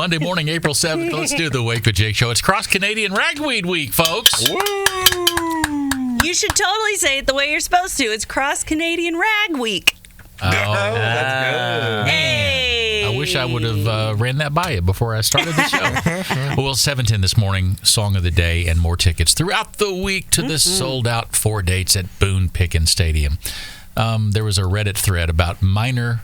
Monday morning, April 7th. Let's do the Wake with Jake show. It's Cross-Canadian Ragweed Week, folks. Woo! You should totally say it the way you're supposed to. It's Cross-Canadian Rag Week. Oh, that's good. Hey! I wish I would have ran that by you before I started the show. Well, 7:10 this morning, Song of the Day, and more tickets throughout the week to the sold-out 4 dates at Boone Pickens Stadium. There was a Reddit thread about minor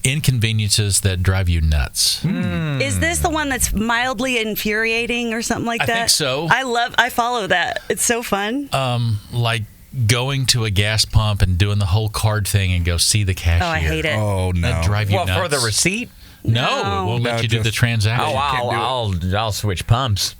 inconveniences that drive you nuts. Is this the one that's mildly infuriating or something like that? I think so. I follow that. It's so fun. Like going to a gas pump and doing the whole card thing and go see the cashier. Oh, I hate it. Oh, no. That drive you nuts. For the receipt? No, it won't let you do the transaction. I'll switch pumps.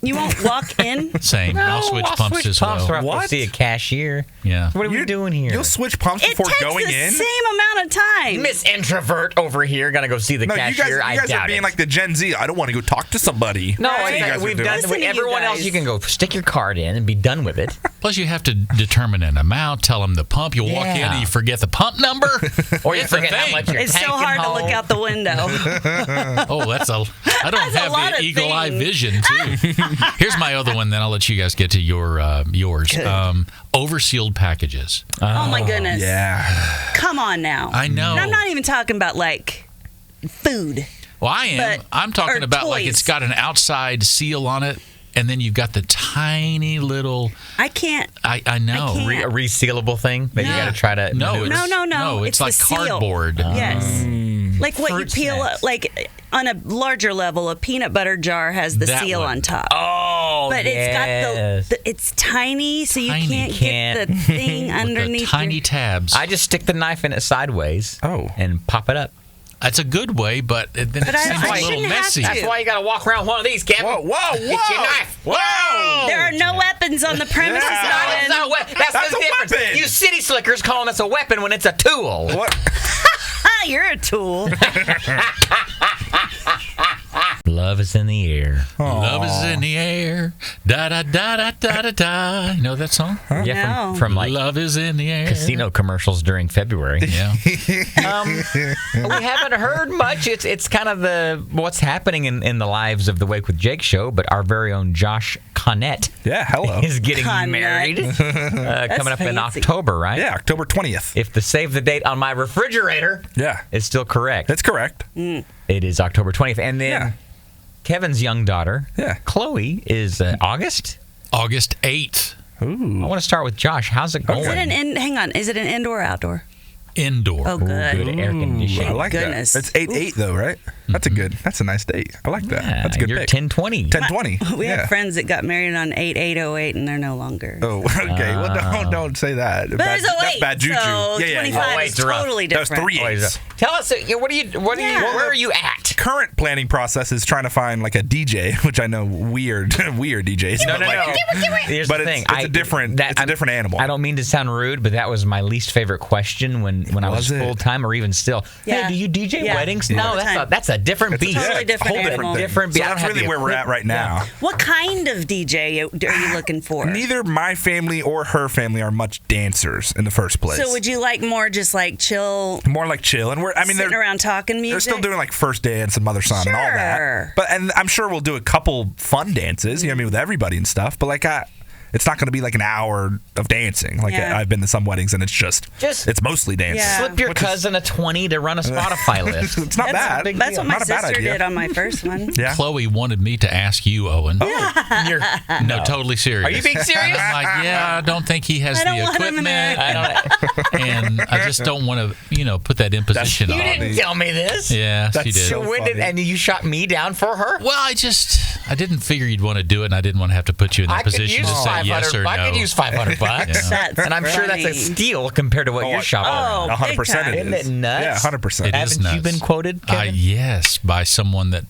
You won't walk in? Same. I'll switch pumps as well. Or I'll What? see a cashier. Yeah. What are we doing here? You'll switch pumps It before takes going the in? same amount of time. Miss Introvert over here gonna go see the No, cashier. you guys are being like the Gen Z. I don't want to go talk to somebody. No, Right. it's You like guys are we've doing. done. Listen to you Everyone else, guys. you can go stick your card in and be done with it. Plus, you have to determine an amount, tell them the pump. You'll walk in Yeah. and you forget the pump number. Or you It's a forget how thing. much you're It's so tanking hard to home. look out the window. Oh, I don't That's a have lot the of eagle eye things. vision, too. Here's my other one, then I'll let you guys get to yours. Oversealed packages. Oh, my goodness. Yeah. Come on now. I know. And I'm not even talking about, like, food. Well, I am. But- I'm talking or about like toys. it's got an outside seal on it, and then you've got the tiny little. I can't. I know. I can't. A resealable thing that you No. got to try to. No, maneuver. No. It's the like seal. cardboard. Yes. Like what you Fruit peel, snacks. like on a larger level, a peanut butter jar has the That seal one. on top. Oh, But yes. it's got it's tiny, so you Tiny. can't get the thing With underneath. the tiny your- tabs. I just stick the knife in it sideways. Oh. And pop it up. That's a good way, but then it But I- seems I a little shouldn't have messy. to. That's why you got to walk around one of these, Kevin. Whoa, whoa, Get your whoa. knife. Whoa. There are no weapons on the premises. Yeah. No, it's Owen. not a weapon. That's That's the a difference. weapon. You city slickers calling us a weapon when it's a tool. What? Ah, you're a tool. Love is in the air. Love is in the air. Da da da da da da da. You know that song? Yeah, No. from like Love is in the air. casino commercials during February. Yeah. We haven't heard much. It's kind of the what's happening in the lives of the Wake with Jake show, but our very own Josh Connett Yeah, hello. is getting Connett. married coming up in fancy. October, right? Yeah, October 20th. If the save the date on my refrigerator Yeah. is still correct, That's correct. it is October 20th. And then Yeah. Kevin's young daughter, Yeah. Chloe, is August. August 8th. I want to start with Josh. How's it going? Is it hang on. Is it an indoor or outdoor? Indoor. Oh, good. Good air conditioning. I like Goodness. that. It's 8-8 though, right? That's a nice date. I like that. Yeah, That's a good you're pick. 1020. 10-20. We yeah. have friends that got married on 8/8/08 and they're no longer. Oh, okay. Well, don't say that. But Bad- it's a that's eight, bad juju. so yeah. 25 Oh, is eight's rough. totally That was different. 3 8s. Tell us, where are you at? Current planning process is trying to find like a DJ, which I know weird DJs. No, but no, like, no. Here's But the it's- thing. it's a different animal. I don't mean to sound rude, but that was my least favorite question when I was Was it? full time or even still. Yeah. Hey, do you DJ Yeah. weddings? Yeah. No, All the time. that's a different It's a beast. Totally different whole animal. thing. Different So beast. I don't that's have really the where we're at right now. What kind of DJ are you looking for? Neither my family or her family are much dancers in the first place. So would you like more just like chill, More like chill, and sitting they're around talking music? they're still doing like first dance and mother son and all Sure. that. But and I'm sure we'll do a couple fun dances, you know what I mean, with everybody and stuff. But like it's not going to be like an hour of dancing. Like Yeah. I've been to some weddings and it's mostly dancing. Yeah. Slip your cousin a 20 to run a Spotify list. It's not bad. That's what my Not a bad sister idea. did on my first one. Yeah. Chloe wanted me to ask you, Owen. You're- Totally serious. Are you being serious? I'm like, yeah, I don't think he has I don't the want him in equipment. there. I don't. And I just don't want to, put that imposition You on. didn't tell me this. Yeah, she That's did. so When did, funny. and you shot me down for her? Well, I didn't figure you'd want to do it, and I didn't want to have to put you in that I could position use to say 500. yes or no. I could use $500 bucks. That's And I'm sure that's a funny. steal compared to what you're shopping oh, around. 100% big time. it Isn't is. it nuts? Yeah, 100%. It is Haven't you nuts. been quoted, Kevin? Yes, by someone that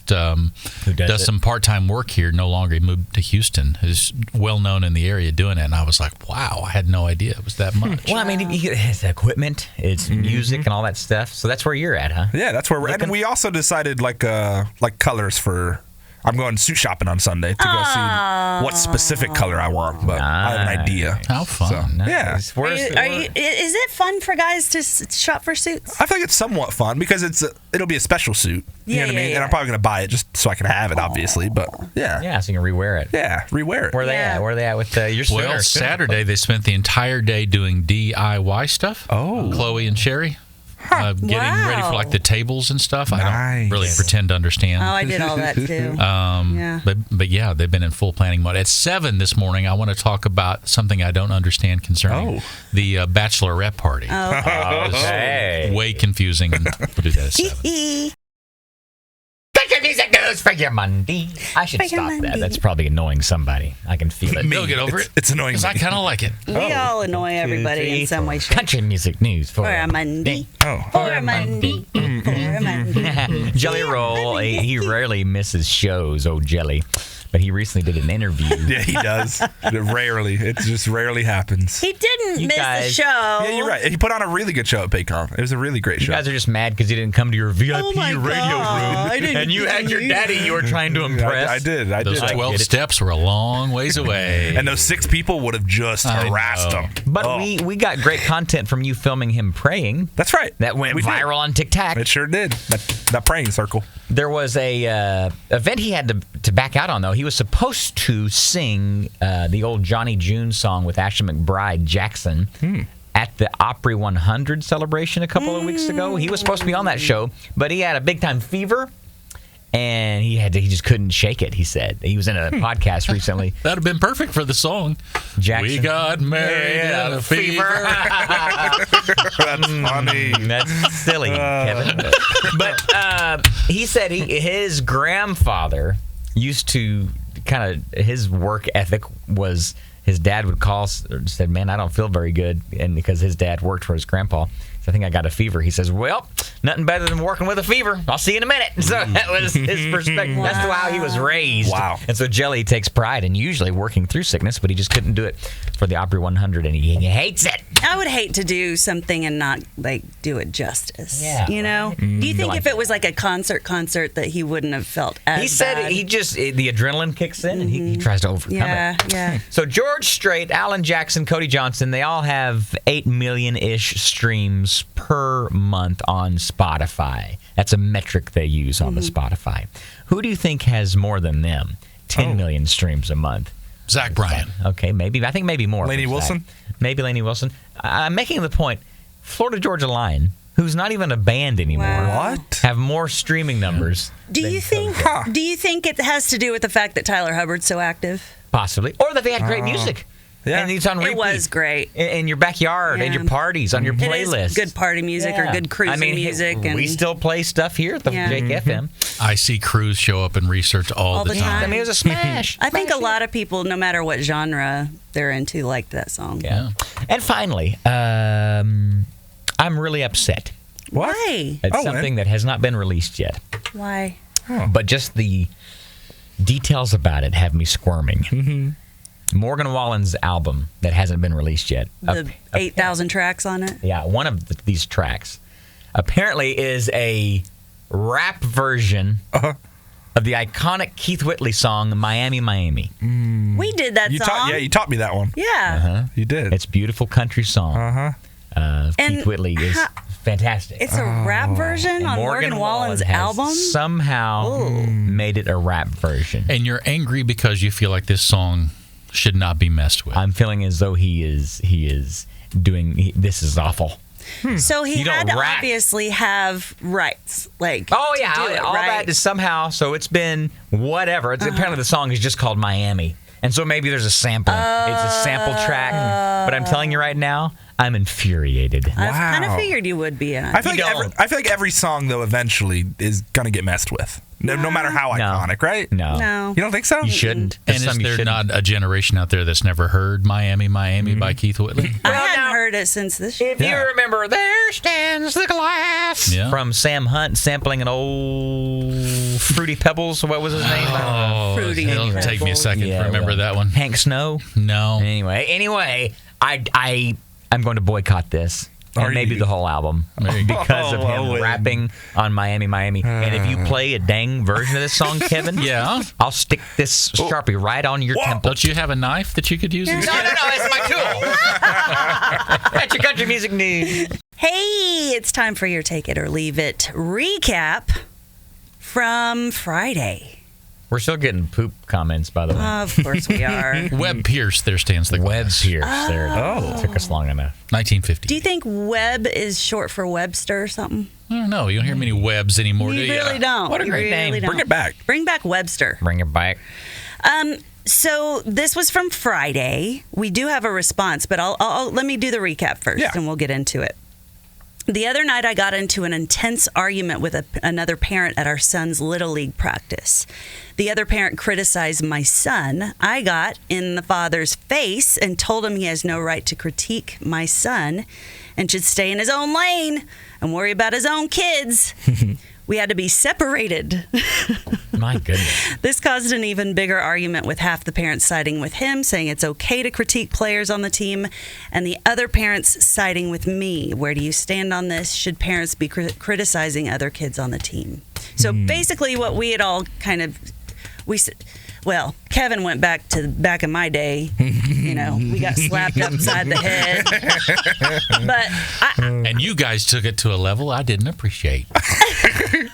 Who does it? some part-time work here. No longer, he moved to Houston. Is well known in the area doing it, and I was like, wow, I had no idea it was that much. Well, I mean, it's equipment, it's music, and all that stuff. So that's where you're at, huh? Yeah, that's where we're at. And we also decided like colors for I'm going suit shopping on Sunday to go see what specific color I want, but I have an idea. How fun. So, yeah. Nice. Is it fun for guys to shop for suits? I feel like it's somewhat fun because it'll be a special suit. You know what I mean? And I'm probably going to buy it just so I can have it, obviously. But yeah. Yeah, so you can rewear it. Yeah, rewear it. Where are they at? Where are they at with your sooner? Well, Saturday they spent the entire day doing DIY stuff. Oh. Chloe and Sherry. Getting ready for like the tables and stuff. I don't really Nice. pretend to understand. Oh, I did all that too. Yeah. But yeah, they've been in full planning mode. At 7 this morning, I want to talk about something I don't understand concerning the Bachelorette party. Hey. Way confusing. And we'll do that at 7. Your music news for your Monday. I should stop that. That's probably annoying somebody. I can feel it. They'll get over it. It's annoying. Because I kind of like it. We all annoy everybody in some way, shape. Country music news for For a Monday. Oh. For a Monday. For a Monday. Jelly Roll, he rarely misses shows, Jelly. But he recently did an interview. Yeah, he does. Rarely. It just rarely happens. He didn't miss the show. Yeah, you're right. He put on a really good show at Paycom. It was a really great show. You guys are just mad because you didn't come to your VIP radio room. And you had your daddy you were trying to impress. I did. Those 12 steps were a long ways away. And those 6 people would have just harassed him. But we got great content from you filming him praying. That's right. That went viral on TikTok. It sure did. That praying circle. There was a event he had to back out on, though. He was supposed to sing the old Johnny June song with Ashley McBride Jackson at the Opry 100 celebration a couple of weeks ago. He was supposed to be on that show, but he had a big-time fever, and he just couldn't shake it, he said. He was in a podcast recently. That'd have been perfect for the song. Jackson. We got married in a fever. That's funny. That's silly, Kevin. But he said his grandfather used to his work ethic was his dad would call and said, "Man, I don't feel very good," and because his dad worked for his grandpa. So I think I got a fever. He says, "Well, nothing better than working with a fever. I'll see you in a minute." So that was his perspective. Wow. That's how he was raised. Wow. And so Jelly takes pride in usually working through sickness, but he just couldn't do it for the Opry 100, and he hates it. I would hate to do something and not do it justice. Yeah, you know. Do you think if it was like a concert that he wouldn't have felt as He said bad? the adrenaline kicks in and he tries to overcome it. Yeah. So George Strait, Alan Jackson, Cody Johnson, they all have 8 million-ish streams per month on Spotify. That's a metric they use on the Spotify. Who do you think has more than them? 10 million streams a month. Zach Bryan. Okay, maybe. I think maybe more. Lainey Wilson? Maybe Lainey Wilson. I'm making the point, Florida Georgia Line, who's not even a band anymore, What? have more streaming numbers. Do you think it has to do with the fact that Tyler Hubbard's so active? Possibly. Or that they had great music. Yeah. And it's on repeat. It was great. In your backyard, in your parties, on your It is playlist. good party music or good cruising music. And we still play stuff here at the Jake FM. I see crews show up and research all the time. I mean, it was a smash. I think a lot of people, no matter what genre they're into, like that song. Yeah. And finally, I'm really upset. Why? It's something that has not been released yet. Why? But just the details about it have me squirming. Morgan Wallen's album that hasn't been released yet. The 8,000 tracks on it? Yeah, one of these tracks apparently is a rap version of the iconic Keith Whitley song "Miami, Miami." We did that song. You taught me that one. Yeah. You did. It's a beautiful country song. Keith Whitley is fantastic. It's a rap version on Morgan Wallen's album? Somehow made it a rap version. And you're angry because you feel like this song should not be messed with. I'm feeling as though he is doing this is awful. So he You don't had to rap. obviously have rights. Oh yeah, to do it, all right? that is somehow. So it's been whatever. Apparently the song is just called Miami, and so maybe there's a sample. It's a sample track. But I'm telling you right now, I'm infuriated. I kind of figured you would be. I feel like every song though eventually is gonna get messed with. No matter how iconic, right? No. You don't think so? You shouldn't. And is there not a generation out there that's never heard Miami, Miami by Keith Whitley? I hadn't heard it since this year. If you remember, there stands the glass from Sam Hunt sampling an old Fruity Pebbles. What was his name? Fruity It'll Pebbles. take me a second to remember that one. Hank Snow. No. Anyway, I'm going to boycott this. And maybe the whole album because of him rapping on Miami, Miami. And if you play a dang version of this song, Kevin, I'll stick this Sharpie right on your temple. Don't you have a knife that you could use? No, it's my tool. That's your country music news. Hey, it's time for your Take It or Leave It recap from Friday. We're still getting poop comments, by the way. Of course we are. Webb Pierce, there stands the Webb glass. Pierce. There it took us long enough. 1950. Do you think Webb is short for Webster or something? I don't know. You don't hear many Webbs anymore, do You you? really don't. What a You great really name. don't. Bring it back. Bring back Webster. Bring it back. So this was from Friday. We do have a response, but I'll let me do the recap first, and we'll get into it. The other night, I got into an intense argument with another parent at our son's Little League practice. The other parent criticized my son. I got in the father's face and told him he has no right to critique my son and should stay in his own lane and worry about his own kids. We had to be separated. My goodness. This caused an even bigger argument with half the parents siding with him, saying it's okay to critique players on the team, and the other parents siding with me. Where do you stand on this? Should parents be criticizing other kids on the team? So basically what we had all kind of... Well, Kevin went back in my day. You know, we got slapped upside the head. But and you guys took it to a level I didn't appreciate.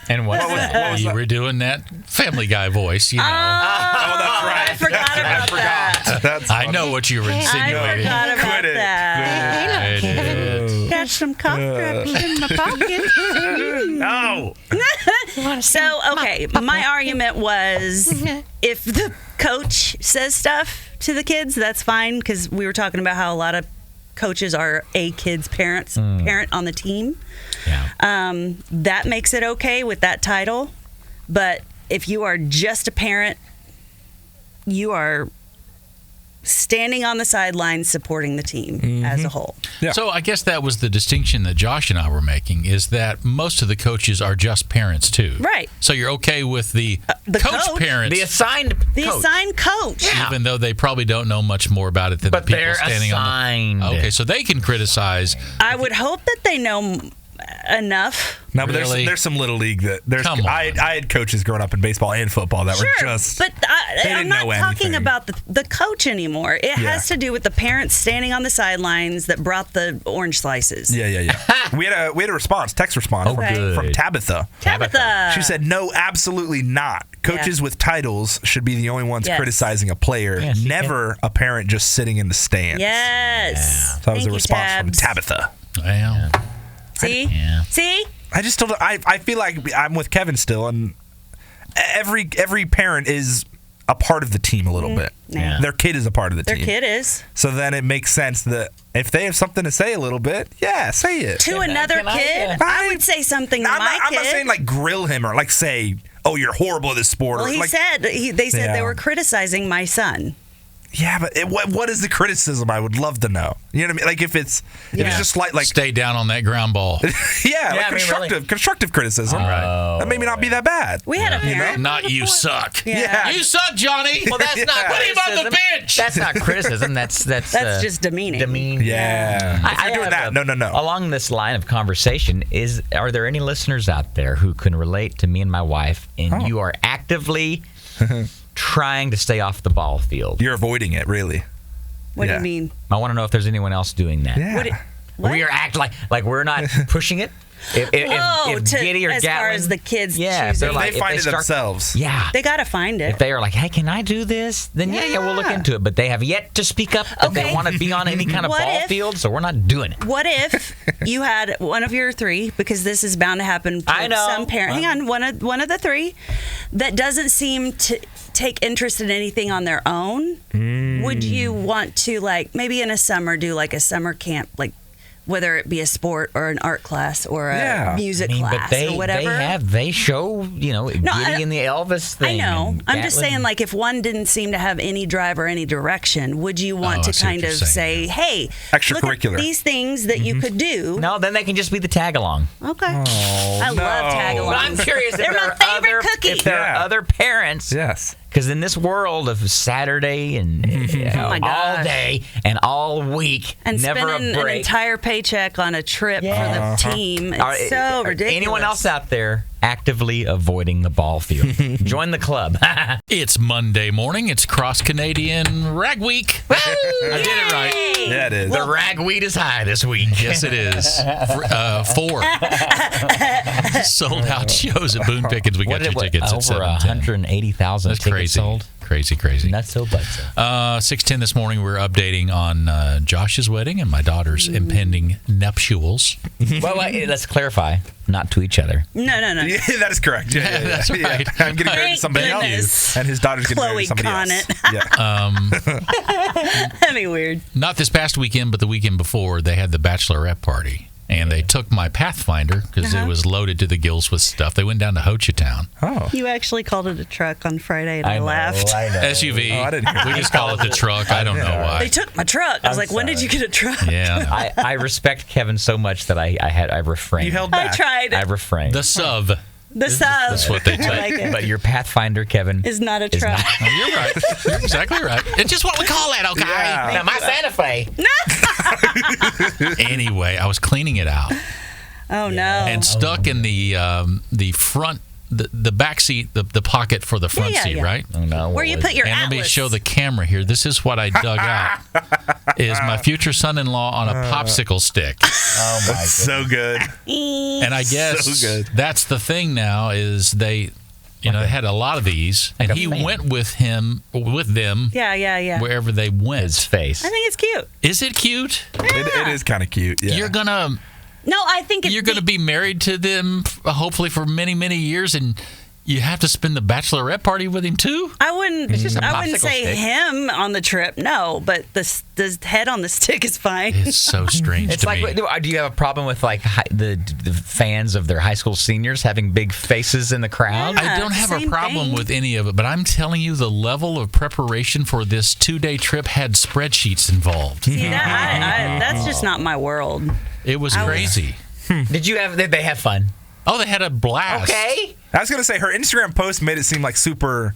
And what's What that? was You that? were doing that Family Guy voice, you know. that's right. I forgot about that. That's I know what you were I insinuating. forgot about Quit it. that. It is. Got some cough drops in my pocket. No. So, okay, my argument was if the coach says stuff to the kids, that's fine, because we were talking about how a lot of coaches are a kid's parent on the team. Yeah. That makes it okay with that title. But if you are just a parent, you are standing on the sidelines supporting the team as a whole. Yeah. So I guess that was the distinction that Josh and I were making, is that most of the coaches are just parents too. Right. So you're okay with the coach. parents, The assigned coach. Assigned coach. even though they probably don't know much more about it than But the people they're standing assigned. on the... Okay, so they can criticize. I would hope that they know enough. No, but Really? there's some little league that there's. Come on. I had coaches growing up in baseball and football that were just. But they I'm didn't not know talking anything. about the coach anymore. It has to do with the parents standing on the sidelines that brought the orange slices. Yeah. we had a response, text response Okay. from Tabitha. Tabitha. She said, "No, absolutely not. Coaches with titles should be the only ones Yes. criticizing a player. Yes, you Never a parent just sitting in the stands." Yes. So that was Thank a you, response from Tabs. Tabitha. Well, See? Yeah. See? I just don't. I feel like I'm with Kevin still, and every parent is a part of the team a little bit. Yeah. Their kid is a part of the Their team. kid is. So then it makes sense that if they have something to say a little bit, say it. To another can I- kid, I would say something to I'm my not kid. saying like grill him or like say, "Oh, you're horrible at this sport." Well, or he like, said they said they Yeah. were criticizing my son. yeah, but what is the criticism? I would love to know. You know what I mean? Like if it's just like stay down on that ground ball. like I mean, constructive criticism. Right. That maybe not be that bad. We had a parent. Not you suck. Yeah. You suck, Johnny. Well, that's not Put him on the criticism. bench. That's not criticism. That's just demeaning. Demean. Yeah. If you're doing have that, no. Along this line of conversation, are there any listeners out there who can relate to me and my wife, and you are actively trying to stay off the ball field? You're avoiding it, really. What do Yeah. you mean? I want to know if there's anyone else doing that. Yeah. What? We are acting like we're not pushing it. If Giddy or as Gatlin, far as the kids yeah, if they're choosing. like, They if find it start- themselves. Yeah. They got to find If it. they are like, hey, can I do this? Then yeah, we'll look into it. But they have yet to speak up that they Okay. want to be on any kind of What ball if- field, so we're not doing it. What if you had one of your three, because this is bound to happen to I know. some parent. Hang on, one of the three that doesn't seem to take interest in anything on their own. Would you want to, like, maybe in a summer do like a summer camp, like whether it be a sport or an art class or a music class but or whatever? they show, Giddy and the Elvis I thing. know. and I'm just Gatlin. saying, like, if one didn't seem to have any drive or any direction, would you want I to see what kind you're of saying, say, hey, look at Extracurricular. these things that you could do? No, then they can just be the tag along. Okay. I love tag alongs. But I'm curious if They're there my are favorite other cookie. if there are Yeah. other parents Yes. Because in this world of Saturday and my all gosh. day and all week, And never spending a an break. entire paycheck on a trip for the team. It's Are- so ridiculous. Anyone else out there actively avoiding the ball field? Join the club. It's Monday morning. It's Cross Canadian Rag Week. I did it right. Yeah, it is. The ragweed is high this week. Yes, it is. 4 sold out shows at Boone Pickens. We got your tickets at over 7:10. 180,000 That's tickets crazy. sold. Crazy. Not so but so. 6:10 this morning. We're updating on Josh's wedding and my daughter's impending nuptials. Well, let's clarify. Not to each other. No. Yeah, that is correct. Yeah, That's right. I'm getting married to somebody Thank else, goodness. and his daughter's getting married to Chloe somebody else. Conant. Yeah. That'd be weird. Not this past weekend, but the weekend before, they had the Bachelorette party. And they took my Pathfinder because it was loaded to the gills with stuff. They went down to Ho Chi Town. Oh. You actually called it a truck on Friday, and I laughed. I know. SUV. Oh, I didn't hear We that. just call it the truck. I don't know They why. took my truck. I was like, when did you get a truck? Yeah. I respect Kevin so much that I refrained. You held I back. tried. I refrained. The SUV. The sub. That's what they I took. like it. But your Pathfinder, Kevin, Is not a truck. Oh, you're right. You're exactly right. It's just what we call it, okay? Yeah. Now, my Santa Fe. Anyway, I was cleaning it out Oh, no. and stuck in the front, the back seat, the pocket for the front Yeah, seat, yeah. right? Oh, no. Where you put your And let me Atlas. show the camera here. This is what I dug out. Is my future son-in-law on a popsicle stick. Oh, my That's so good. And I guess So good. that's the thing now is they had a lot of these, and Like a he fan. went with them Yeah. wherever they went. His face. I think it's cute. Is it cute? It is kind of cute. Yeah. You're gonna I think it's be married to them hopefully for many, many years, and you have to spend the bachelorette party with him too. I wouldn't. a I wouldn't popsicle say stick. him on the trip. No, but the head on the stick is fine. It's so strange It's to like, me. do you have a problem with like the fans of their high school seniors having big faces in the crowd? Yeah. I don't have a same problem thing. with any of it, but I'm telling you, the level of preparation for this 2-day trip had spreadsheets involved. See, that's just not my world. It was crazy. Did they have fun? Oh, they had a blast. Okay. I was gonna say her Instagram post made it seem like super.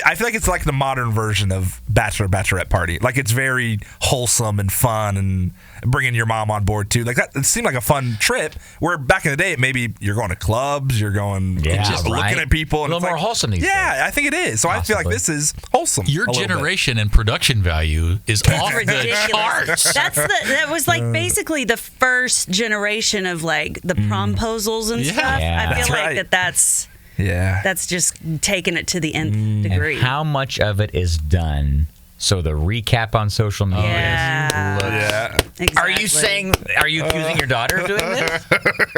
I feel like it's like the modern version of Bachelorette party. Like it's very wholesome and fun, and bringing your mom on board too. Like that, it seemed like a fun trip. Where back in the day, maybe you're going to clubs, you're going just right. looking at people. A And little it's more like, wholesome these days. Yeah, I think it is. So I feel like Possibly. this is wholesome. Your a little bit. generation and production value is off the Ridiculous. charts. That was like basically the first generation of like the promposals and Yeah. stuff. Yeah. I feel That's like right. that's just taking it to the nth degree. And how much of it is done? So the recap on social media. Yeah. Exactly. Are you accusing your daughter of doing this?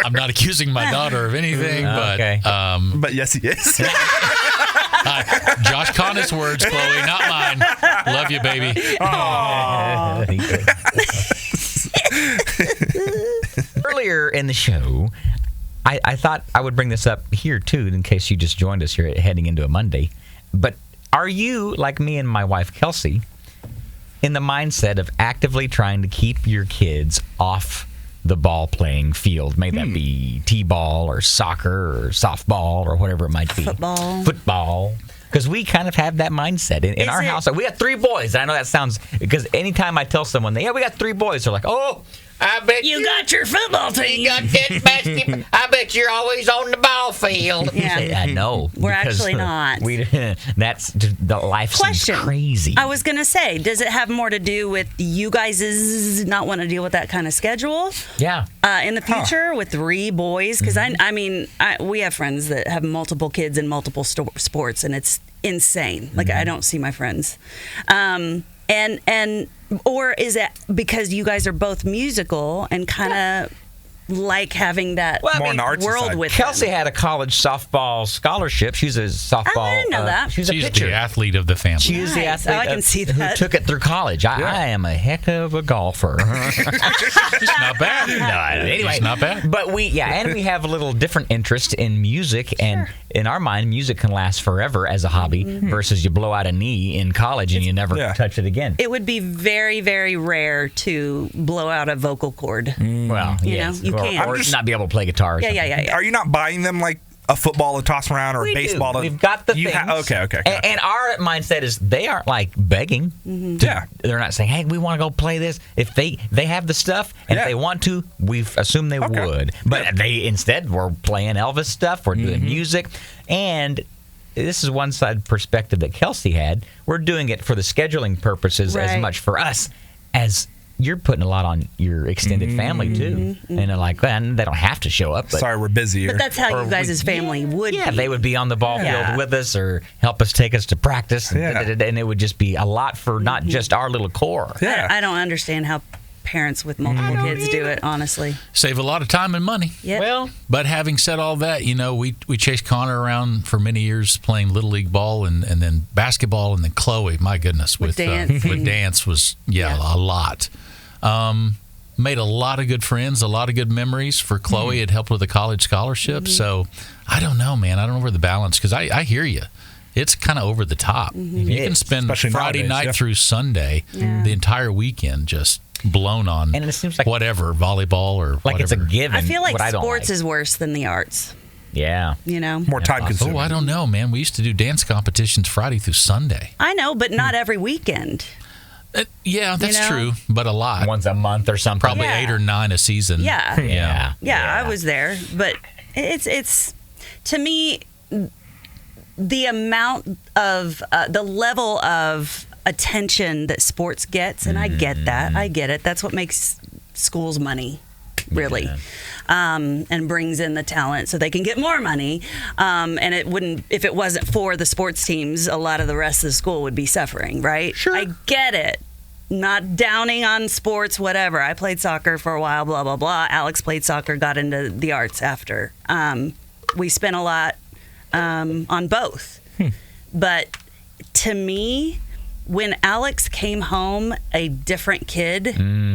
I'm not accusing my daughter of anything, but Okay. But yes, he is. Josh Conant's words, Chloe, not mine. Love you, baby. Earlier in the show, I thought I would bring this up here too, in case you just joined us here heading into a Monday. But are you, like me and my wife Kelsey, in the mindset of actively trying to keep your kids off the ball playing field? May that be t-ball or soccer or softball or whatever it might be. Football. Because we kind of have that mindset in our house. We got 3 boys. I know that sounds, because anytime I tell someone, we got 3 boys, they're like, oh, I bet You got your football team. you got that basket. I bet you're always on the ball field. Yeah. I know. We're because, actually not. That's the life Question. seems crazy. I was going to say, does it have more to do with you guys not want to deal with that kind of schedule Yeah. in the future with 3 boys? Because we have friends that have multiple kids in multiple sports, and it's insane. Like I don't see my friends. Or is it because you guys are both musical and kind of like having that Well, I More mean, on the artsy world side. with Kelsey them? had a college softball scholarship. She's a softball. I didn't know that. She's a She's pitcher. the athlete of the family. She is the Nice. athlete Oh, I can see who that. took it through college. I am a heck of a golfer. She's not bad. Anyway, She's not bad. But we have a little different interest in music, and in our mind, music can last forever as a hobby versus you blow out a knee in college and you never touch it again. It would be very, very rare to blow out a vocal cord. Well, You yes. know, you or, can't. or not be able to play guitar. Or Yeah. Are you not buying them like a football to toss around or a We baseball? do. We've got the you things. Okay. And our mindset is they aren't like begging. Yeah. They're not saying, "Hey, we want to go play this." If they have the stuff, and if they want to, we've assumed they would. But they instead were playing Elvis stuff. We're doing music, and this is one side perspective that Kelsey had. We're doing it for the scheduling purposes as much for us as you're putting a lot on your extended family too. And they're like, "Man, they don't have to show up." But, sorry, we're busier. But that's how you guys' family would be. they would be on the ball field with us or help us take us to practice. And it would just be a lot for not just our little core. Yeah. I don't understand how parents with multiple kids do it, honestly. Save a lot of time and money. Yep. Well, But having said all that, we chased Connor around for many years playing Little League ball and then basketball, and then Chloe, my goodness, with dance. With dance was, a lot. Made a lot of good friends, a lot of good memories for Chloe. It helped with a college scholarship. So I don't know, man. I don't know where the balance, because I hear you. It's kind of over the top. You can spend Especially Friday nowadays, night through Sunday, the entire weekend just blown on And it seems like whatever, volleyball or like it's a whatever. given. I feel like what I don't sports like. is worse than the arts, Yeah. More time consuming. Oh, I don't know, man. We used to do dance competitions Friday through Sunday. I know, but not every weekend. Yeah, that's true, but a lot. Once a month or something. Probably Yeah. 8 or 9 a season. Yeah. Yeah, I was there, but it's to me the amount of the level of attention that sports gets, and I get that. I get it. That's what makes schools money, really. And brings in the talent so they can get more money. And it wouldn't, if it wasn't for the sports teams, a lot of the rest of the school would be suffering, right? Sure. I get it. Not downing on sports, whatever. I played soccer for a while, blah, blah, blah. Alex played soccer, got into the arts after. We spent a lot on both. But to me, when Alex came home a different kid,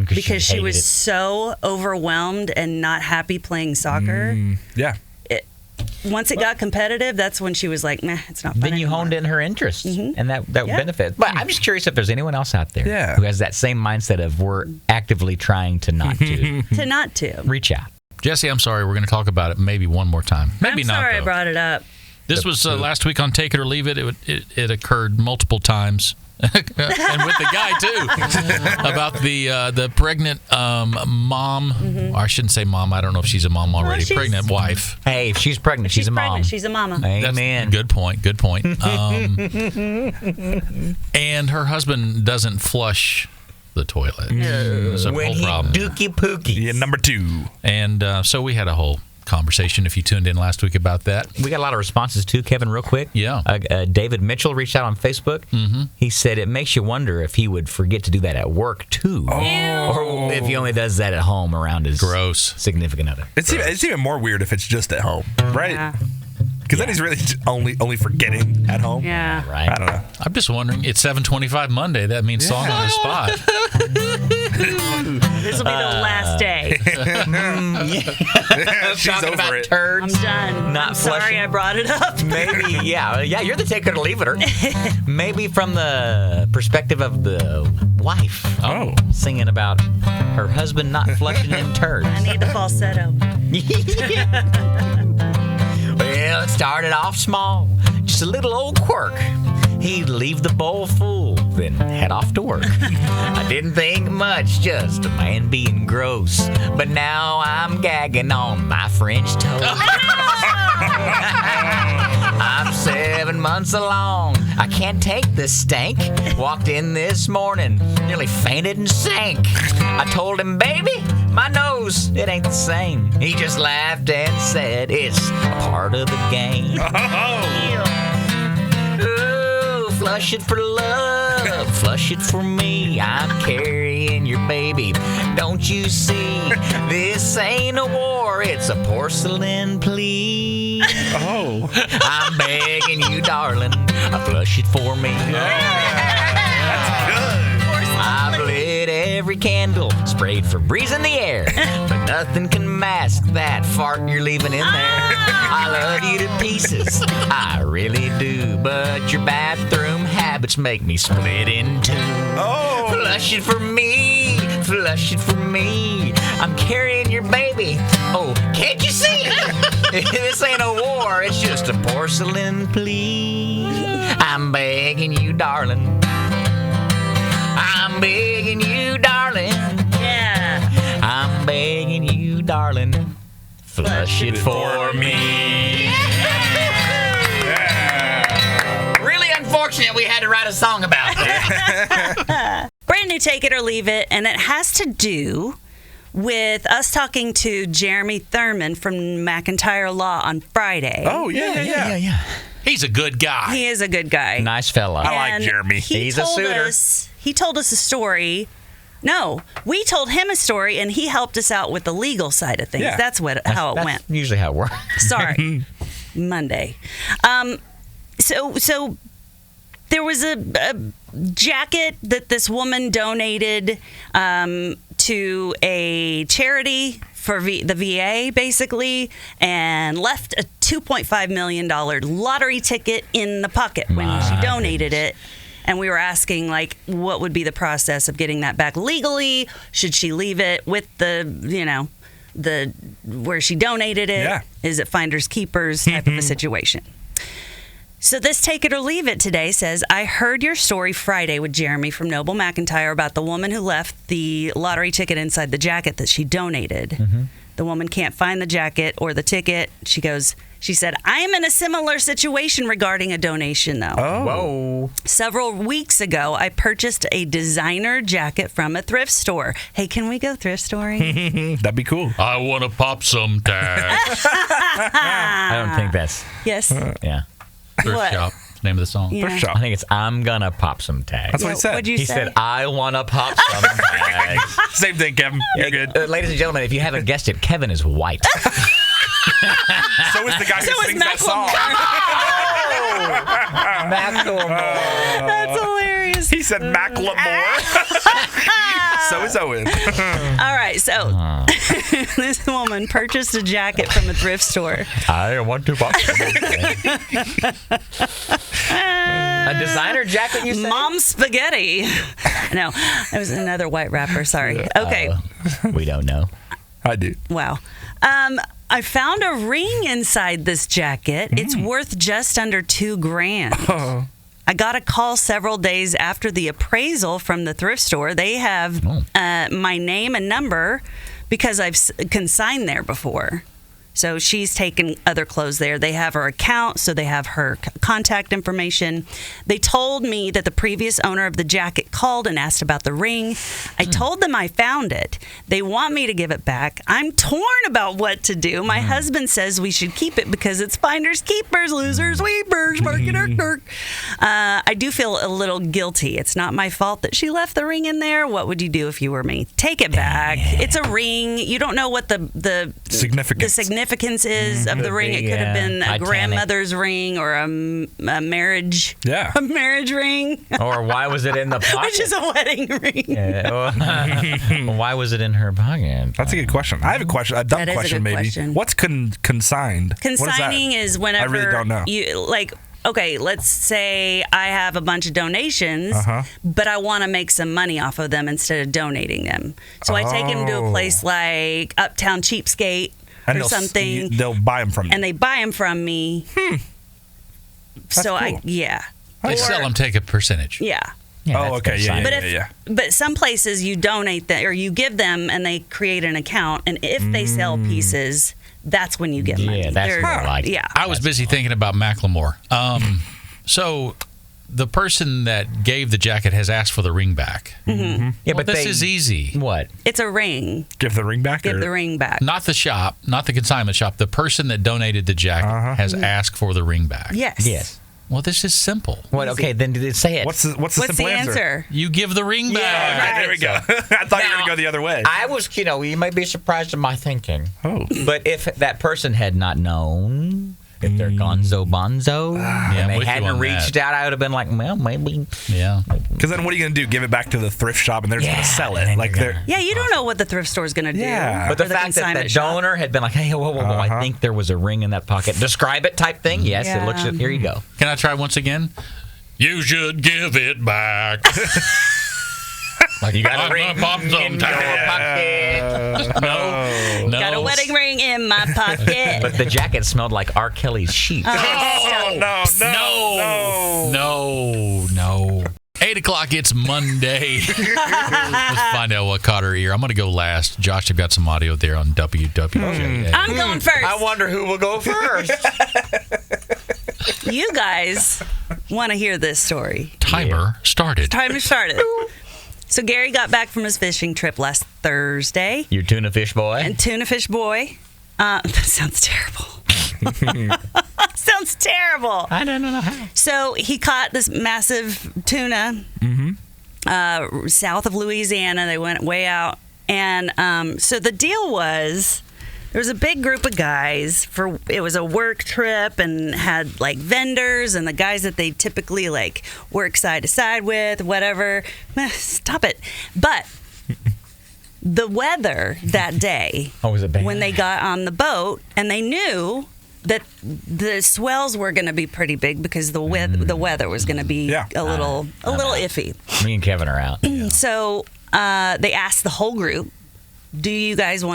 because she was so overwhelmed and not happy playing soccer, once it got competitive, that's when she was like, nah, it's not fun Then you anymore. honed in her interests, and that benefits. But I'm just curious if there's anyone else out there Yeah. who has that same mindset of we're actively trying to not to. To not to. Reach out. Jesse, I'm sorry. We're going to talk about it maybe one more time. Maybe I'm not. sorry though. I brought it up. This was last week on Take It or Leave It. It occurred multiple times, and with the guy too, about the pregnant mom. Or I shouldn't say mom. I don't know if she's a mom already. she's- Pregnant wife. Hey, if she's pregnant, she's a mom. Pregnant, she's a mama. That's- Amen. Good point. Good point. And her husband doesn't flush the toilet. It's a When whole he problem. dookie pookie. Yeah, number 2. And so we had a whole conversation, if you tuned in last week, about that. We got a lot of responses too, Kevin, real quick. Yeah. David Mitchell reached out on Facebook. He said it makes you wonder if he would forget to do that at work too. Or if he only does that at home around his Gross. significant other. It's even more weird if it's just at home, right? Yeah. Because then he's really only forgetting at home. Yeah. Right? I don't know. I'm just wondering, it's 7:25 Monday. That means song on the spot. This will be the last day. She's Talking over about it. I'm turds. done. Not I'm sorry flushing. I brought it up. Maybe, yeah, you're the take it or leave it. Maybe from the perspective of the wife. Oh. Singing about her husband not flushing in turds. I need the falsetto. Well, it started off small, just a little old quirk. He'd leave the bowl full, then head off to work. I didn't think much, just a man being gross. But now I'm gagging on my French toast. I'm 7 months along. I can't take this stank. Walked in this morning, nearly fainted and sank. I told him, baby, my nose, it ain't the same. He just laughed and said, it's a part of the game. Ooh, flush it for love, flush it for me. I'm carrying your baby. Don't you see? This ain't a war, it's a porcelain plea. Oh. I'm begging you, darling, flush it for me. I've lit every candle, sprayed Febreze in the air, but nothing can mask that fart you're leaving in there. I love you to pieces, I really do, but your bathroom habits make me split in two. Oh. Flush it for me, flush it for me. I'm carrying your baby. Oh, can't you see? This ain't a war, it's just a porcelain plea. I'm begging you, darling. I'm begging you, darling. Yeah. I'm begging you, darling. Flush it for me. Really unfortunate we had to write a song about that. Brand new Take It or Leave It, and it has to do with us talking to Jeremy Thurman from McIntyre Law on Friday. Oh, yeah. He's a good guy. He is a good guy. Nice fella. I like And Jeremy. He's a suitor. He told us a story. No, we told him a story, and he helped us out with the legal side of things. Yeah. That's how it That's went. usually how it works. Sorry, Monday. So there was a jacket that this woman donated to a charity for the VA, basically, and left a $2.5 million lottery ticket in the pocket when she donated it. And we were asking, like, what would be the process of getting that back legally? Should she leave it with the where she donated it? Yeah. Is it finders keepers type of a situation? So this Take It or Leave It today says, I heard your story Friday with Jeremy from Noble McIntyre about the woman who left the lottery ticket inside the jacket that she donated. Mm-hmm. The woman can't find the jacket or the ticket. She said, I am in a similar situation regarding a donation, though. Oh. Whoa. Several weeks ago, I purchased a designer jacket from a thrift store. Hey, can we go thrift storing? That'd be cool. I want to pop some tags. I don't think that's. Yes. Yeah. Thrift What? shop. Name of the song. Yeah. Thrift shop. I think it's I'm gonna pop some tags. That's what he said. What'd you He say? said, I want to pop some tags. Same thing, Kevin. You're good. Ladies and gentlemen, if you haven't guessed it, Kevin is white. So is the guy who is sings that song. Macklemore. That's hilarious. He said Macklemore. So is Owen. All right, so this woman purchased a jacket from a thrift store. I want to pop some tags. A designer jacket, you said? Mom spaghetti. No, it was another white rapper. Sorry. Okay. We don't know. I do. Wow. I found a ring inside this jacket. It's worth just under $2,000. I got a call several days after the appraisal from the thrift store. They have my name and number because I've consigned there before. So she's taken other clothes there. They have her account, so they have her contact information. They told me that the previous owner of the jacket called and asked about the ring. I told them I found it. They want me to give it back. I'm torn about what to do. My husband says we should keep it because it's finders keepers, losers weepers, I do feel a little guilty. It's not my fault that she left the ring in there. What would you do if you were me? Take it back. It's a ring. You don't know what the significance is of the ring. It could have been a Titanic. grandmother's ring or a marriage. Yeah. A marriage ring. Or why was it in the pocket? Which is a wedding ring. Why was it in her pocket? That's a good question. I have a question. A dumb That is a question, good maybe. question. What's consigned? What is that? Consigning is whenever I really don't know. you like. Okay, let's say I have a bunch of donations, but I want to make some money off of them instead of donating them. So I take them to a place like Uptown Cheapskate or something. They'll buy them from you. And they buy them from me. So cool. They sell them, take a percentage. Yeah. Oh, okay. Yeah, But yeah. but some places you donate that or you give them and they create an account, and if they sell pieces, that's when you get money. Yeah, that's They're- more like it. Yeah. I was busy thinking about Macklemore. So the person that gave the jacket has asked for the ring back. Mm-hmm. Yeah, Well, this is easy. What? It's a ring. Give the ring back? Give or- the ring back. Not the shop, not the consignment shop. The person that donated the jacket has asked for the ring back. Yes. Yes. Well, this is simple. What? Okay, then did it say it? What's the What's simple the answer? You give the ring back. Okay, there we go. I thought you were going to go the other way. I was, you may be surprised at my thinking. Oh. But if that person had not known, if they're gonzo bonzo, I'm and they with you hadn't on reached out, I would have been like, well, maybe. Yeah. Because then what are you going to do? Give it back to the thrift shop and they're just going to sell and it? then Like you're they're. Yeah, you don't know what the thrift store is going to do. Yeah. But the Or fact that the consignment shop. donor had been like, hey, whoa, I think there was a ring in that pocket. Describe it type thing. Yes, it looks, Yeah. here you go. Can I try once again? You should give it back. Like, You got a I'm ring gonna pop in some your tag. pocket. No. Got a wedding ring in my pocket. But the jacket smelled like R. Kelly's sheets. No. 8 o'clock, it's Monday. Let's find out what caught her ear. I'm going to go last. Josh, I've got some audio there on WWJA. I'm going first. I wonder who will go first. You guys want to hear this story. Timer started. Time started. So Gary got back from his fishing trip last Thursday. Your tuna fish boy. And tuna fish boy. That sounds terrible. Sounds terrible. I don't know how. So he caught this massive tuna south of Louisiana. They went way out. And so the deal was there was a big group of guys. It was a work trip and had like vendors and the guys that they typically like work side to side with, whatever. Stop it. But the weather that day, was it bad? when they got on the boat, and they knew that the swells were going to be pretty big because the weather was going to be a little iffy. Me and Kevin are out. So they asked the whole group, "Do you guys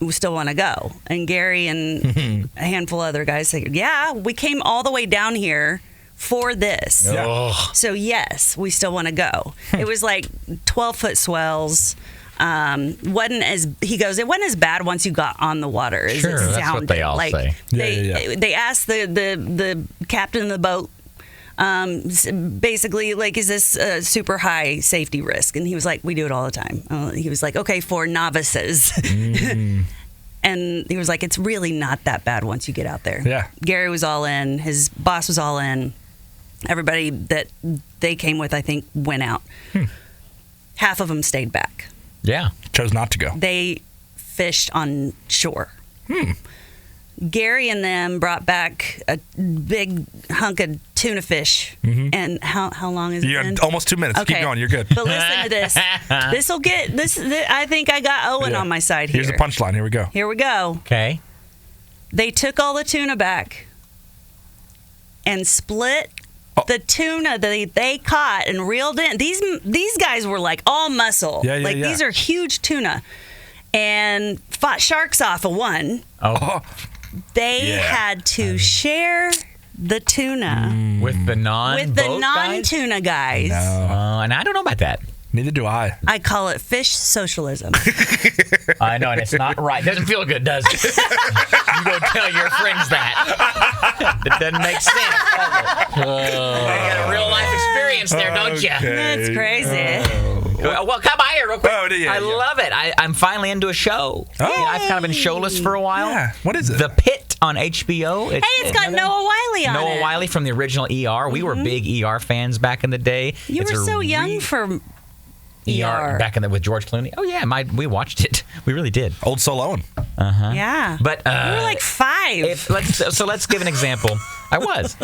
still want to go?" And Gary and a handful of other guys said, "Yeah, we came all the way down here for this. So yes, we still want to go." It was like 12-foot swells. He goes, it wasn't as bad once you got on the water as Sure, it that's sounded. what they all say. They asked the captain of the boat, basically, like, is this a super high safety risk? And he was like, we do it all the time. He was like, okay, for novices. And he was like, it's really not that bad once you get out there. Yeah. Gary was all in. His boss was all in. Everybody that they came with, I think, went out. Half of them stayed back. Yeah. Chose not to go. They fished on shore. Gary and them brought back a big hunk of tuna fish. And how long is it? You been? got almost 2 minutes. Okay. Keep going. You're good. But listen to this. This'll get this. I think I got Owen on my side here. Here's the punchline. Here we go. Here we go. Okay. They took all the tuna back and split the tuna that they caught and reeled in. These guys were like all muscle. These are huge tuna. And fought sharks off of one. They had to share the tuna with the non-tuna guys. And I don't know about that. Neither do I. I call it fish socialism. I know, and it's not right. Doesn't feel good, does it? You go tell your friends that. That doesn't make sense, does it? You got a real life experience there, don't you? That's crazy. Well, come by here real quick. I love it. I'm finally into a show. I've kind of been showless for a while. Yeah. What is it? The Pit on HBO. It's got Noah Wiley on it. Noah Wiley from the original ER. We were big ER fans back in the day. You were so young for ER. Back in with George Clooney. Oh yeah, we watched it. We really did. Old Soul Owen. Yeah. But you were like 5. Let's give an example. I was.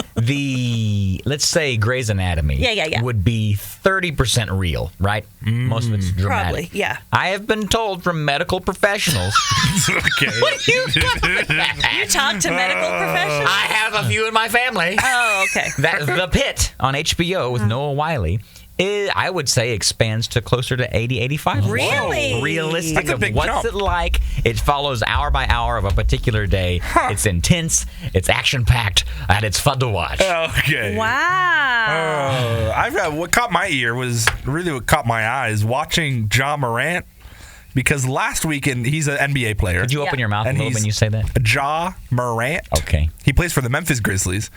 Let's say Grey's Anatomy would be 30% real, right? Most of it's dramatic. Probably, yeah. I have been told from medical professionals. Okay. What are you talking about? You talk to medical professionals? I have a few in my family. Oh, okay. That The Pit on HBO with Noah Wiley, I would say, expands to closer to 80-85. Really? Realistic That's a of big what's jump. it like. It follows hour by hour of a particular day. It's intense. It's action-packed. And it's fun to watch. Okay. Wow. What caught my ear was really what caught my eyes watching Ja Morant, because last weekend he's an NBA player. Could you open your mouth a little when you say that? Ja Morant. Okay. He plays for the Memphis Grizzlies.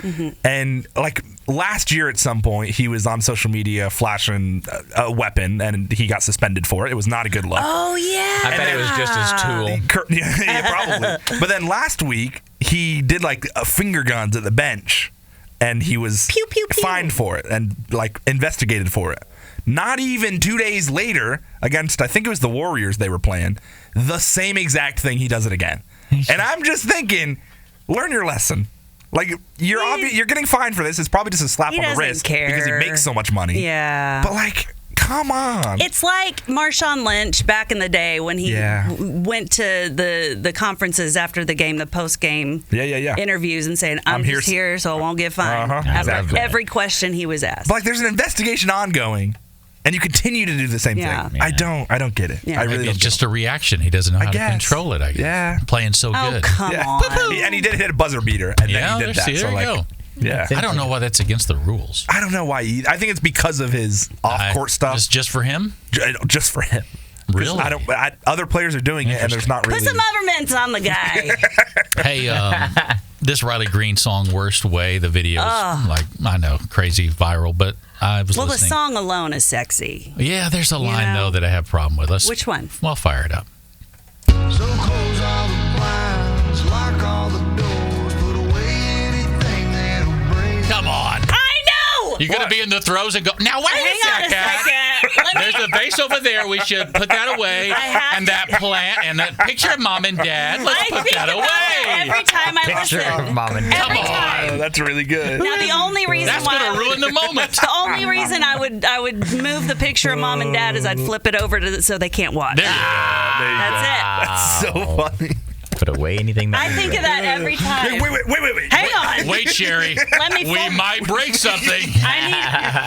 And like last year at some point, he was on social media flashing a weapon and he got suspended for it. It was not a good look. Oh, yeah. I bet it was just his tool. Yeah, probably. But then last week, he did like finger guns at the bench and he was Pew, pew, pew. fined for it and like investigated for it. Not even 2 days later, against, I think it was the Warriors they were playing, the same exact thing, he does it again. And I'm just thinking, learn your lesson. Like, you're getting fined for this. It's probably just a slap on the doesn't wrist care. because he makes so much money. Yeah. But, like, come on. It's like Marshawn Lynch back in the day when he went to the conferences after the game, the post-game interviews and saying, I'm just here so I won't get fined. Exactly. Every question he was asked. But, like, there's an investigation ongoing. and you continue to do the same Yeah. thing. I don't get it. Yeah. I really Maybe don't it's get just a reaction. He doesn't know how to guess. control it, I guess. Yeah. Playing so Oh, good. come Yeah. on. And he did hit a buzzer beater, and Yeah, then he did that. there So you like, go. yeah. I don't know why that's against the rules. I don't know why either. I think it's because of his off-court stuff. Just for him? Just for him. 'Cause Really? Other players are doing it, and there's not really. Put some mints on the guy. Hey, this Riley Green song, Worst Way, the video's like, I know, crazy viral, but I was Well, the listening. song alone is sexy. Yeah, there's a line, know? though, that I have a problem with. Which one? Well, fire it up. So close all the blinds, lock all the doors, put away anything that'll bring. Come on. I know! You're going to be in the throes and go, now wait Hang on a second. There's a vase over there. We should put that away. have And that plant and that picture of mom and dad. Let's I put think that about it away. every time I Picture listen. of mom and dad. Every Come on. time. Oh, that's really good. Now the only reason That's why going to ruin the moment. the only reason I would move the picture of mom and dad is I'd flip it over so they can't watch. There you go. That's That's so funny. Put away anything it. that I think of that every time. Wait. Hang on. Wait, Sherry. Let me We fold- might break something.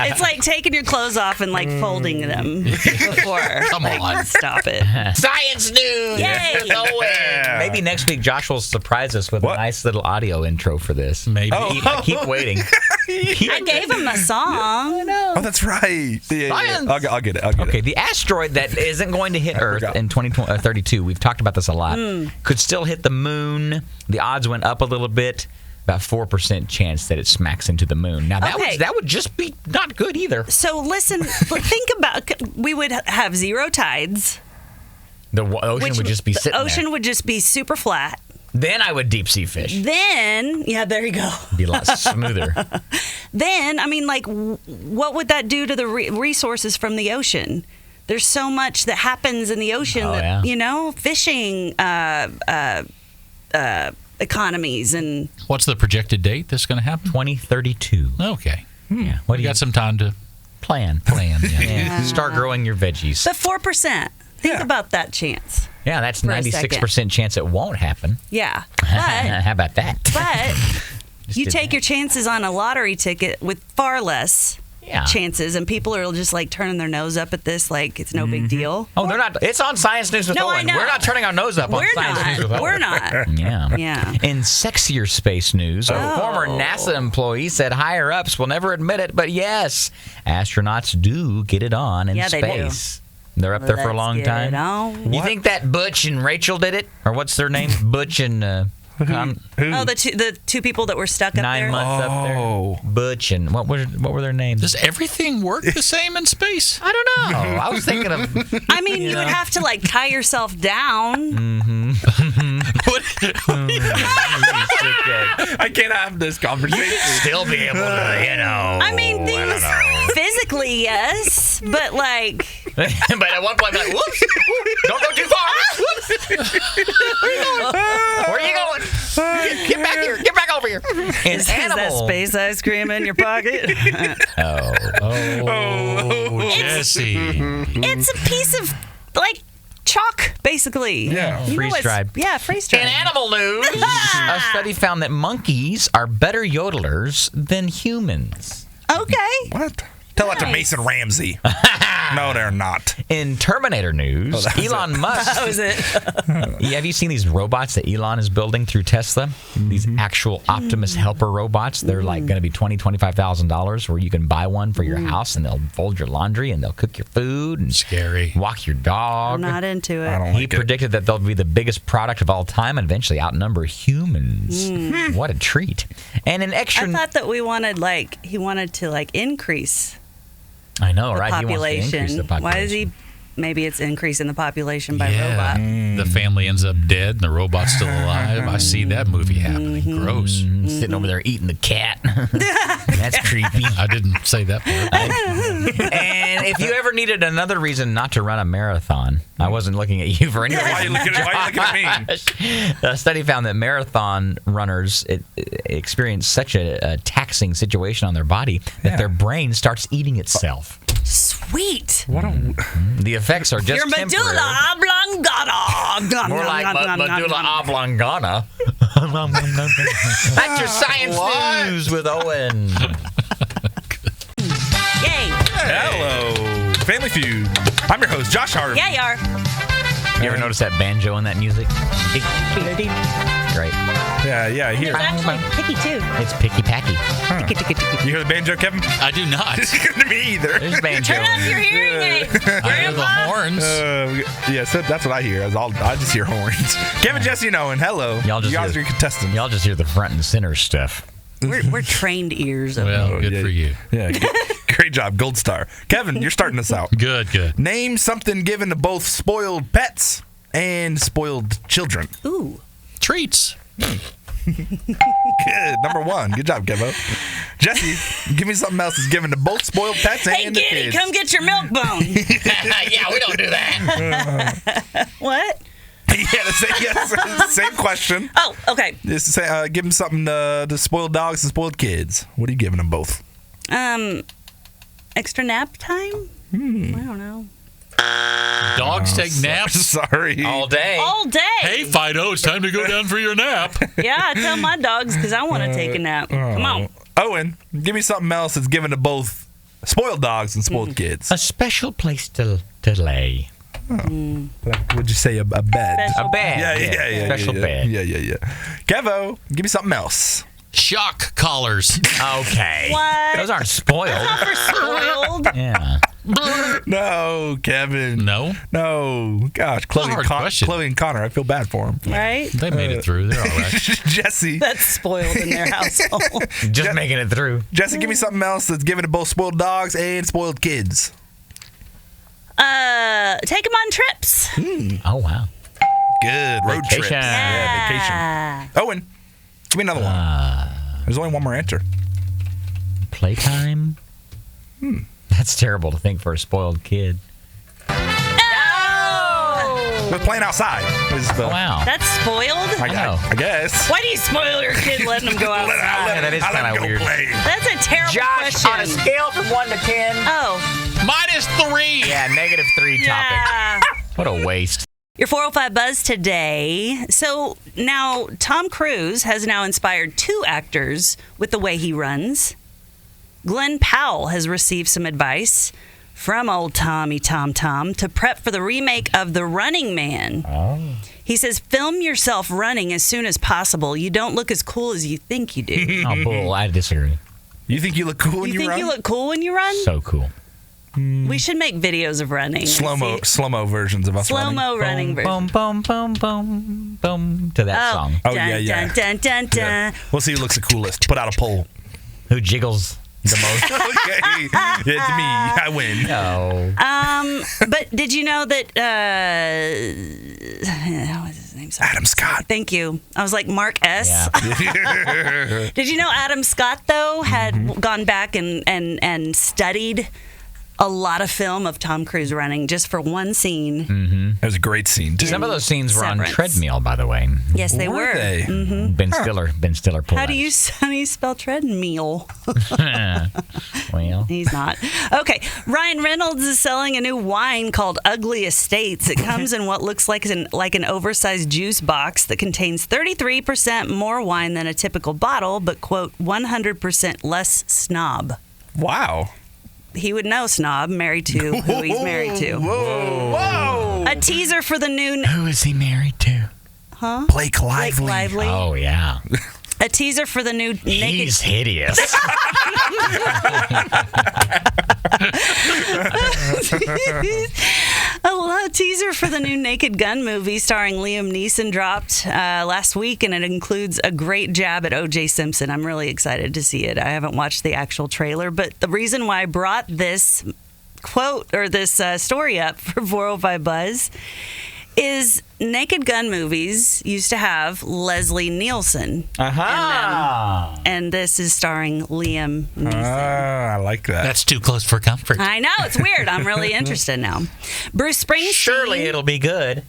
It's like taking your clothes off and like folding them before. Come Like, on. stop it. Science news. Yay. with Owen. Maybe next week Josh will surprise us with What? a nice little audio intro for this. Maybe. I keep waiting. I gave him a song. Oh, that's right. Yeah. Science. I'll get it. Okay, the asteroid that isn't going to hit Earth forgot. in 2032, we've talked about this a lot, could still hit the moon. The odds went up a little bit. About 4% chance that it smacks into the moon. Now, that would just be not good either. So listen, think about we would have zero tides. The ocean would just be sitting The ocean there. would just be super flat. Then I would deep sea fish. Then, yeah, there you go. Be a lot smoother. Then, I mean, like, what would that do to the resources from the ocean? There's so much that happens in the ocean Oh, that, yeah. you know, fishing economies and What's the projected date that's going to happen? 2032. Okay. Yeah. What We do you got some time to plan? plan. Yeah. Yeah. Start growing your veggies. but 4%. Think about that chance. Yeah, that's For a 96% chance it won't happen. Yeah. But How about that? but you did take your chances on a lottery ticket with far less Yeah. chances, and people are just like turning their nose up at this like it's no big deal. Oh, they're not. It's on Science News with No, I Owen. know. We're not turning our nose up on We're Science News with not. Owen. We're not. Yeah. Yeah. In sexier space news, a Oh. former NASA employee said higher ups will never admit it, but yes, astronauts do get it on in Yeah, they do. space. They're up there for a Let's long get time. it on. You think that Butch and Rachel did it? Or what's their name? Butch and Oh, the two people that were stuck up 9 there. months up Oh. there. Butch and what were their names? Does everything work the same in space? I don't know. I was thinking of I mean, you would have to like tie yourself down. I can't have this conversation. still be able to, you know. I mean, things physically, yes, but like, But at one point, I'm like, whoops, don't go too far. Whoops. Where are you going? Get back here. Get back over here. An is that animal. space ice cream in your pocket? Oh, Jesse. It's a piece of like chalk, basically. Yeah. You know Freeze what's- dried. Yeah, freeze In dried. animal news, a study found that monkeys are better yodelers than humans. Okay. What? Tell that to Nice. Mason Ramsey. No, they're not. In Terminator news, that was Elon Musk. That was it. Yeah, have you seen these robots that Elon is building through Tesla? These actual Optimus helper robots. They're like going to be $20,000-$25,000 where you can buy one for your house and they'll fold your laundry and they'll cook your food and Scary. walk your dog. I'm not into it. I don't He like it. predicted that they'll be the biggest product of all time and eventually outnumber humans. What a treat. And an extra... I thought that he wanted to increase I know, the right? He wants to population. increase the population. Why is he? Maybe it's increasing the population by Yeah. robot. The family ends up dead and the robot's still alive. I see that movie happening. Gross. Sitting over there eating the cat. That's creepy. I didn't say that part. And if you ever needed another reason not to run a marathon, I wasn't looking at you for any Why are you reason. looking at me? A study found that marathon runners experience such a taxing situation on their body that their brain starts eating itself. Sweet. What a, The effects are just Your temporary. medulla oblongata. More like medulla oblongata. That's your science news with Owen. Yay. hello. Family Feud. I'm your host, Josh Harvey. Yeah, you are. You ever notice that banjo in that music? Great. Yeah, I hear It's it. actually picky, too. It's picky packy. You hear the banjo, Kevin? I do not. Me either. There's banjo. Turn up your hearing aids. I hear the horns. So that's what I hear. I just hear horns. Kevin, Jesse, and Owen, hello. Y'all just you guys hear- are your contestants. Y'all just hear the front and center stuff. We're trained ears. Over Well, good yeah. for you. Yeah, great job. Gold star. Kevin, you're starting us out. Good. Name something given to both spoiled pets and spoiled children. Ooh. Treats. Good. Number one. Good job, Kevo. Jesse, give me something else that's given to both spoiled pets Hey, and the Giddy, kids. come get your milk bone. Yeah, we don't do that. What? Same question. Oh, okay. Just say, give them something to spoiled dogs and spoiled kids. What are you giving them both? Extra nap time? I don't know. Dogs take naps. Sorry. All day. All day. Hey, Fido, it's time to go down for your nap. Yeah, I tell my dogs because I want to take a nap. Come on. Owen, give me something else that's given to both spoiled dogs and spoiled kids. A special place to lay. Like, would you say a bed? Special A bed. Yeah. Special bed. Yeah. Kevo, give me something else. Shock collars. Okay. What? Those aren't spoiled. Not for spoiled. Yeah. No, Kevin. No, Gosh, a hard question. Chloe and Connor, I feel bad for them. Right? they made it through. They're all right. Jesse, That's spoiled in their household. Just making it through. give me something else that's given to both spoiled dogs and spoiled kids. Take them on trips. Oh, wow. Good. Road Vacation. trips. Yeah, vacation. Owen, give me another one. There's only one more answer. Playtime? That's terrible to think for a spoiled kid. But playing outside. Is the, Wow. That's spoiled? I know. I guess. Why do you spoil your kid letting them go outside? Yeah, that is I let kind him of go weird. play. That's a terrible Josh, question. on a scale from 1 to 10. Oh, -3. Yeah, -3 topic. yeah. What a waste. Your 405 Buzz today. So now Tom Cruise has now inspired 2 actors with the way he runs. Glenn Powell has received some advice from old Tommy Tom to prep for the remake of The Running Man. Oh. He says, film yourself running as soon as possible. You don't look as cool as you think you do. Oh, bull. I disagree. You think you look cool when You you think run? you look cool when you run? So cool. We should make videos of running. Slow-mo versions of us running. Slow-mo running Boom, version. boom, boom, boom, boom. To that song. Oh, dun, yeah. Dun, dun, dun, Yeah. dun. We'll see who looks the coolest. Put out a poll. Who jiggles the most? Okay. Yeah, it's me. I win. No. But did you know that what's his name? Sorry. Adam Scott. Thank you. I was like Mark S. Yeah. Did you know Adam Scott though had gone back and studied a lot of film of Tom Cruise running just for one scene? That was a great scene, too. Some of those scenes were on Severance. treadmill, by the way. Yes, they were. They? Ben Stiller pulled How that. do you spell treadmill? Well, He's not. Okay. Ryan Reynolds is selling a new wine called Ugly Estates. It comes in what looks like an oversized juice box that contains 33% more wine than a typical bottle, but, quote, 100% less snob. Wow. He would know snob, married to who he's married to. Whoa. A teaser for the new... who is he married to? Blake Lively. Blake Lively. Oh, yeah. A teaser for the new Naked... He's hideous. A teaser for the new Naked Gun movie starring Liam Neeson dropped last week, and it includes a great jab at O.J. Simpson. I'm really excited to see it. I haven't watched the actual trailer, but the reason why I brought this quote or this story up for 405 Buzz is Naked Gun movies used to have Leslie Nielsen. Uh-huh. And this is starring Liam Neeson. I like that. That's too close for comfort. I know, it's weird. I'm really interested now. Bruce Springsteen. Surely it'll be good.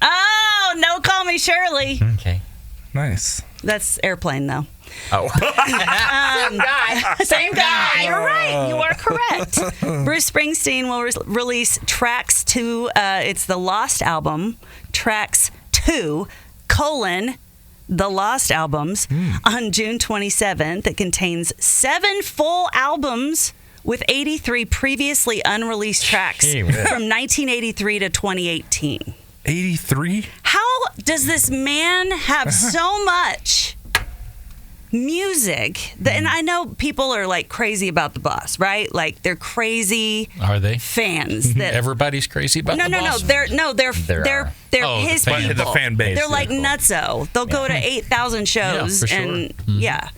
Oh, no, call me Shirley. Okay. Nice. That's Airplane, though. Oh. Same guy. You're right. You are correct. Bruce Springsteen will release Tracks 2. It's the Lost album. Tracks 2, the Lost albums, on June 27th. It contains 7 full albums with 83 previously unreleased tracks Gee whiz. from 1983 to 2018. 83? How does this man have so much music? And I know people are like crazy about the boss, right? Like they're crazy Are they? fans that Everybody's crazy about the boss? they're Oh, his the fan- people. the fan base. They're like Cool. nutso. They'll go to 8,000 shows for sure. and yeah.